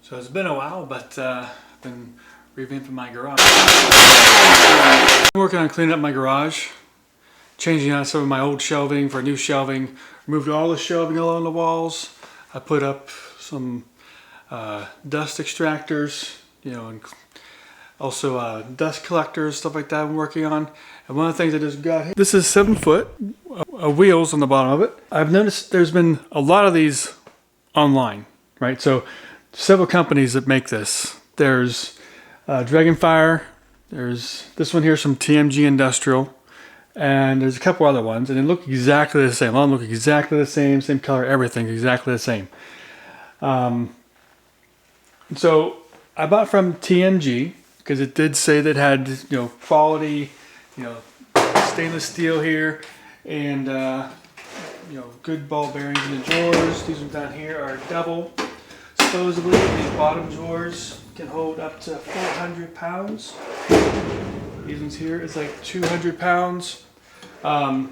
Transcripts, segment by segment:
So it's been a while, but I've been revamping my garage. I'm working on cleaning up my garage, changing out some of my old shelving for new shelving, removed all the shelving along the walls. I put up some dust extractors, you know, and also dust collectors, stuff like that I'm working on. And one of the things I just got here, this is 7 foot wheels on the bottom of it. I've noticed there's been a lot of these online, right? So several companies that make this. There's Dragonfire, there's this one here from TMG Industrial, and there's a couple other ones, and they look exactly the same. All of them look exactly the same color, everything exactly the same. So I bought from TMG because it did say that it had, you know, quality, you know, stainless steel here, and you know, good ball bearings in the drawers. These ones down here are double. Supposedly, these bottom drawers can hold up to 400 pounds. These ones here is like 200 pounds. Now,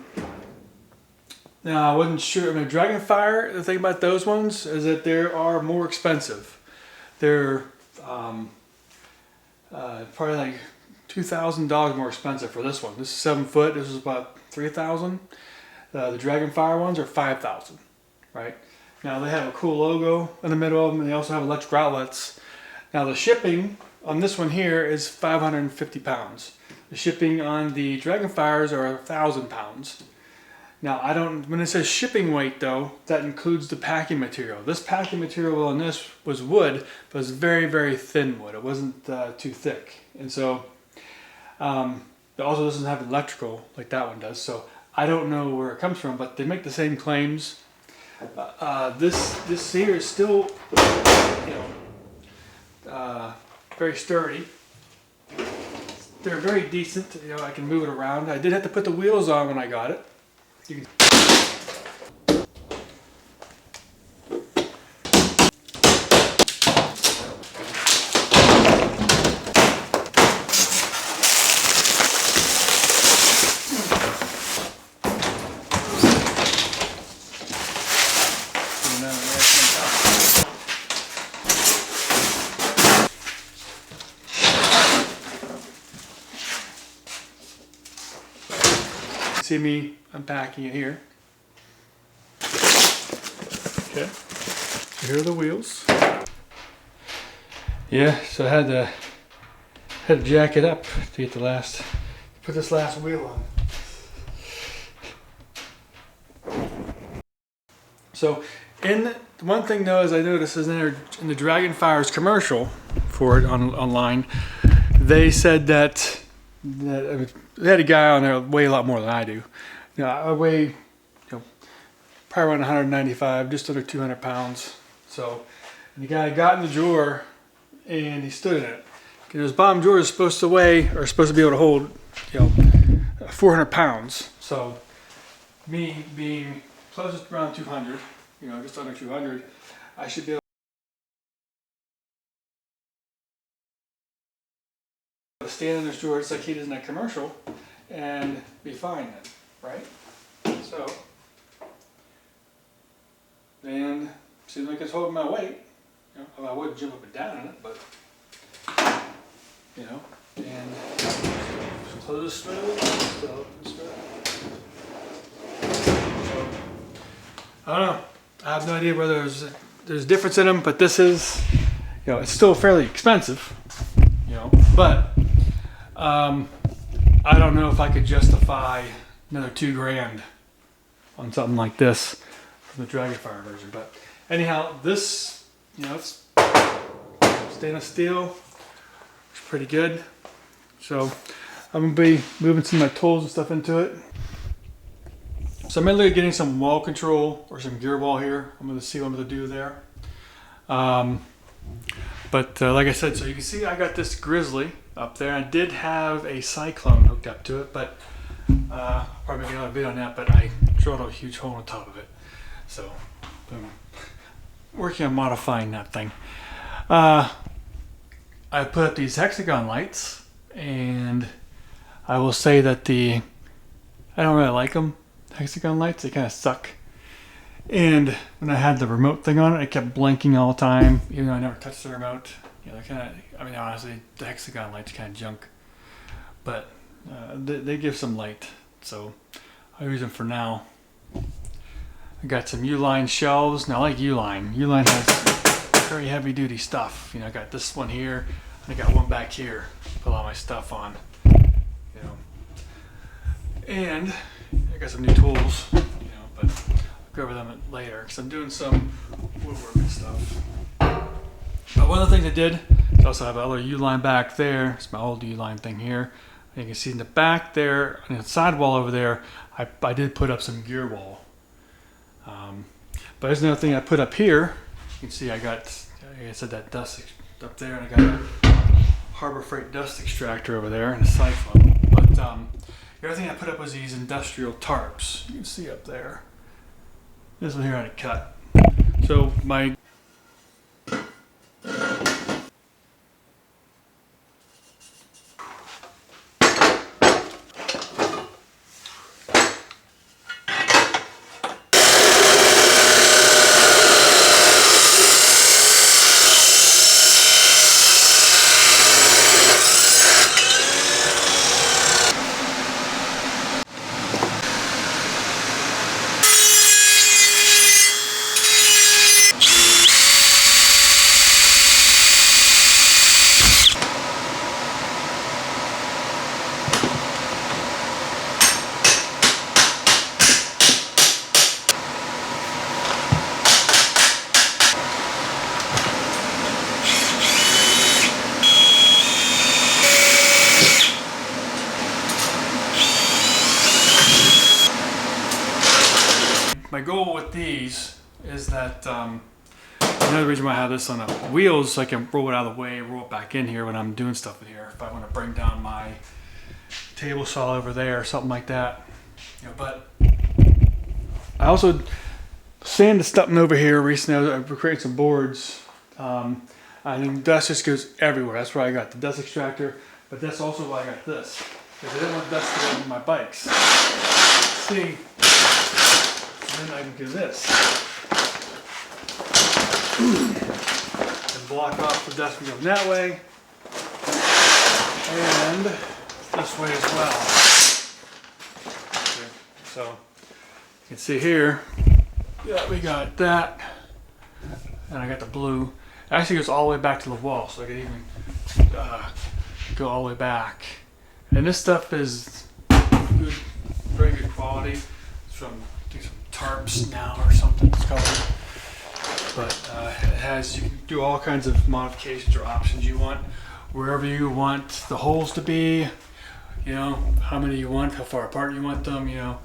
I wasn't sure. I mean, Dragonfire, the thing about those ones is that they are more expensive. They're probably like $2,000 more expensive for this one. This is 7 foot. This is about $3,000. The Dragonfire ones are $5,000, right? Now they have a cool logo in the middle of them, and they also have electric outlets. Now the shipping on this one here is 550 pounds. The shipping on the Dragonfires are 1,000 pounds. Now I don't, when it says shipping weight though, that includes the packing material. This packing material on this was wood, but it was very, very thin wood. It wasn't too thick. And so, it also doesn't have electrical like that one does. So I don't know where it comes from, but they make the same claims. This here is still, you know, very sturdy. They're very decent. You know, I can move it around. I did have to put the wheels on when I got it. You can see me unpacking it here. Okay, so here are the wheels. Yeah, so I had to jack it up to get put this last wheel on. So, one thing though is I noticed is in the Dragonfire's commercial for it online, they said that they had a guy on there weigh a lot more than I do. You know, I weigh, you know, probably around 195, just under 200 pounds. So the guy got in the drawer and he stood in it. Because his bottom drawer is supposed to weigh, or supposed to be able to hold, you know, 400 pounds. So me being closest around 200, you know, just under 200, I should be able to stand in this drawer just like he does in that commercial and be fine then, right? So, and seems like it's holding my weight. You know, I wouldn't jump up and down in it, but you know, and close smooth, still open smooth. So, I don't know. I have no idea whether there's a difference in them, but this is, you know, it's still fairly expensive, you know, but I don't know if I could justify another $2 grand on something like this from the Dragonfire version. But anyhow, this, you know, it's stainless steel. It's pretty good. So I'm gonna be moving some of my tools and stuff into it. So I'm mainly getting some wall control or some gear wall here. I'm gonna see what I'm gonna do there. But like I said, so you can see I got this Grizzly up there. I did have a Cyclone hooked up to it, but probably make another video on that, but I drilled a huge hole on top of it. So I'm working on modifying that thing. I put up these hexagon lights, and I will say that I don't really like them, hexagon lights. They kind of suck. And when I had the remote thing on it, it kept blinking all the time, even though I never touched the remote. You know, they're kind of, I mean, honestly, the hexagon light's kind of junk. But they give some light, so I use them for now. I got some U-line shelves. Now I like U-line. U-line has very heavy duty stuff. You know, I got this one here. I got one back here. Put all my stuff on. You know, and I got some new tools. You know, but I'll go over them later because I'm doing some woodworking stuff. But one of the things I did is also have another U-line back there. It's my old U-line thing here. And you can see in the back there, on the sidewall over there, I did put up some gear wall. But there's another thing I put up here. You can see I got, like I said, that dust up there, and I got a Harbor Freight dust extractor over there and a siphon. But the other thing I put up was these industrial tarps. You can see up there. This one here I had to cut. So my goal with these is that another reason why I have this on the wheels, so I can roll it out of the way, roll it back in here when I'm doing stuff in here. If I want to bring down my table saw over there or something like that. You know, but I also sanded something over here recently. I was creating some boards. I think dust just goes everywhere. That's why I got the dust extractor, but that's also why I got this, because I didn't want dust to go into my bikes. See. And then I can do this and block off the dust from going that way and this way as well. Okay. So you can see here, yeah, we got that, and I got the blue. It actually goes all the way back to the wall, so I can even go all the way back. And this stuff is good, very good quality. It's from tarps now or something it's called, but it has, you can do all kinds of modifications or options you want, wherever you want the holes to be, you know, how many you want, how far apart you want them, you know,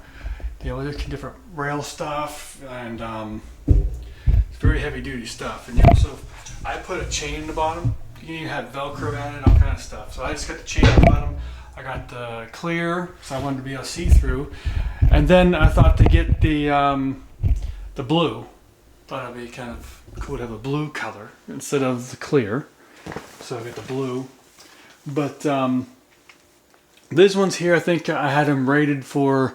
there's different rail stuff, and it's very heavy duty stuff. And you also, I put a chain in the bottom. You can even have Velcro added, all kind of stuff. So I just got the chain at the bottom. I got the clear, so I wanted to be able to see through. And then I thought to get the blue. Thought it'd be kind of cool to have a blue color instead of the clear. So I got the blue. But these ones here, I think I had them rated for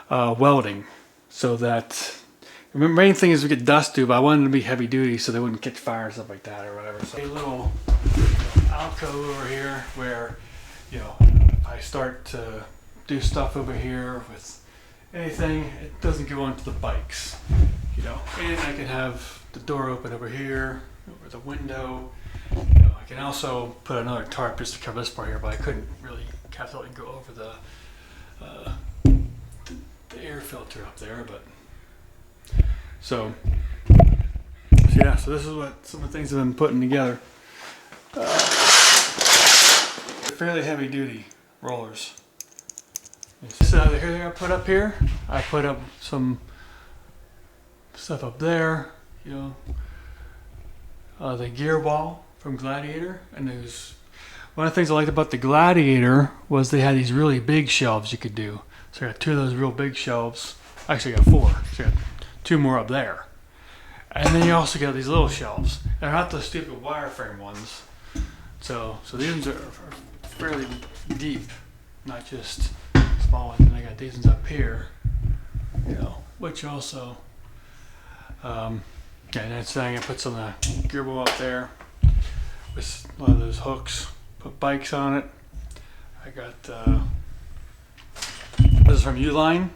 welding, so that the main thing is we get dust too, but I wanted them to be heavy duty so they wouldn't catch fire and stuff like that or whatever. So a little alcove over here where, you know, if I start to do stuff over here with anything, it doesn't go onto the bikes, you know. And I can have the door open over here, over the window. You know, I can also put another tarp just to cover this part here, but I couldn't really calculate and go over the air filter up there. But so yeah, so this is what some of the things I've been putting together. Fairly heavy duty rollers. So the thing I put up here, I put up some stuff up there, you know, the gear wall from Gladiator. And there's one of the things I liked about the Gladiator was they had these really big shelves you could do. So I got two of those real big shelves. Actually I got four, so I got two more up there. And then you also got these little shelves. They're not the stupid wireframe ones. So these ones are fairly deep, not just small ones. And I got these ones up here, you know, which also Yeah, next thing I put some gear bowl up there with one of those hooks. Put bikes on it. I got this is from Uline.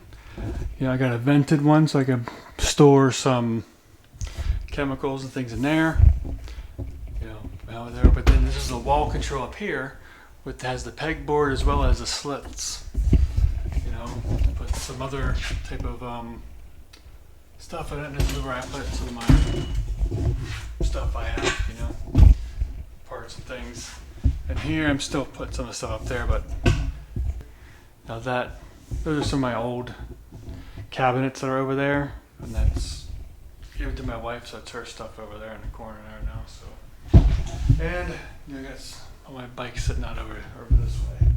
I got a vented one so I can store some chemicals and things in there. Out there. But then this is the wall control up here, which has the pegboard as well as the slits. Put some other type of stuff in it. This is where I put some of my stuff I have, parts and things. And here I'm still putting some of the stuff up there, but now those are some of my old cabinets that are over there, and that's given to my wife, so it's her stuff over there in the corner there now. So, and I got all my bikes sitting out over this way.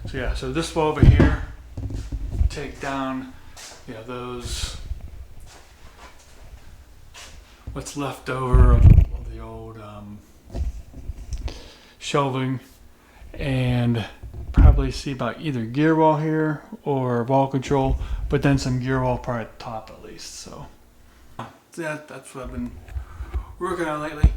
So yeah, so this wall over here, take down, those, what's left over of the old shelving, and probably see about either gear wall here or wall control, but then some gear wall part at the top at least. So yeah, that's what I've been working on lately.